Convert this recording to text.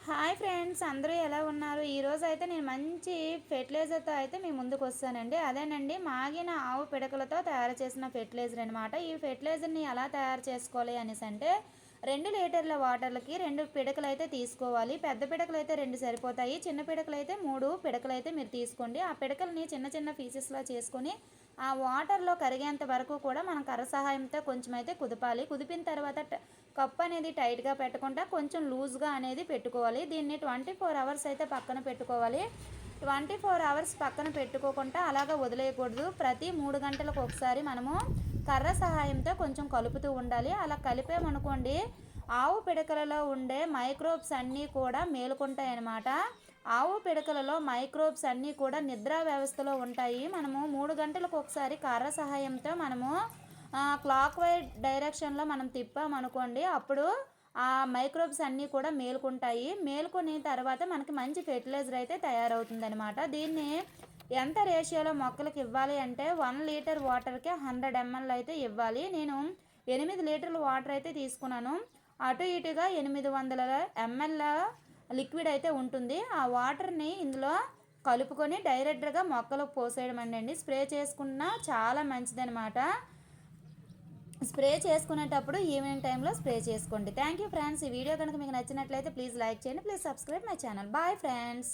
Hi friends, అందరూ ఎలా ఉన్నారు? ఈరోజు అయితే నేను మంచి ఫెర్టిలైజర్తో అయితే మీ ముందుకు వస్తానండి. అదేనండి, మాగిన ఆవు పిడకలతో తయారు చేసిన ఫెర్టిలైజర్ అనమాట. ఈ ఫెర్టిలైజర్ని ఎలా తయారు చేసుకోవాలి అనేసి అంటే 2 లీటర్ల వాటర్లకి 2 పిడకలు అయితే తీసుకోవాలి. పెద్ద పిడకలు అయితే 2 సరిపోతాయి. చిన్న పిడకలు అయితే 3 పిడకలు అయితే మీరు తీసుకోండి. ఆ పిడకల్ని చిన్న చిన్న పీసెస్లా చేసుకొని ఆ వాటర్లో కరిగేంత వరకు కూడా మనం కర్ర సహాయంతో కొంచెం అయితే కుదపాలి. కుదిపిన తర్వాత కప్ అనేది టైట్గా పెట్టకుండా కొంచెం లూజ్గా అనేది పెట్టుకోవాలి. దీన్ని 24 అవర్స్ అయితే పక్కన పెట్టుకోవాలి. 24 అవర్స్ పక్కన పెట్టుకోకుండా అలాగా వదిలేయకూడదు. ప్రతి 3 గంటలకు ఒకసారి మనము కర్ర సహాయంతో కొంచెం కలుపుతూ ఉండాలి. అలా కలిపామనుకోండి, ఆవు పిడకలలో ఉండే మైక్రోబ్స్ అన్నీ కూడా మేలుకుంటాయి అన్నమాట. ఆవు పిడకలలో మైక్రోబ్స్ అన్నీ కూడా నిద్రా వ్యవస్థలో ఉంటాయి. మనము 3 గంటలకు ఒకసారి కర్ర సహాయంతో మనము క్లాక్ వైజ్ డైరెక్షన్లో మనం తిప్పామనుకోండి, అప్పుడు ఆ మైక్రోబ్స్ అన్నీ కూడా మేలుకుంటాయి. మేలుకొని తర్వాత మనకి మంచి ఫెర్టిలైజర్ అయితే తయారవుతుందనమాట. దీన్ని ఎంత రేషియోలో మొక్కలకు ఇవ్వాలి అంటే 1 లీటర్ వాటర్కి 100 ml అయితే ఇవ్వాలి. నేను 8 లీటర్ల వాటర్ అయితే తీసుకున్నాను. అటు ఇటుగా 800 ml లిక్విడ్ అయితే ఉంటుంది. ఆ వాటర్ని ఇందులో కలుపుకొని డైరెక్ట్గా మొక్కలకు పోసేయడం అండి. స్ప్రే చేసుకున్నా చాలా మంచిదనమాట. స్ప్రే చేసుకునేటప్పుడు ఈవినింగ్ టైంలో స్ప్రే చేసుకోండి. Thank you friends. ఈ వీడియో కనుక మీకు నచ్చినట్లయితే ప్లీజ్ లైక్ చేయండి. Please subscribe my channel. Bye friends.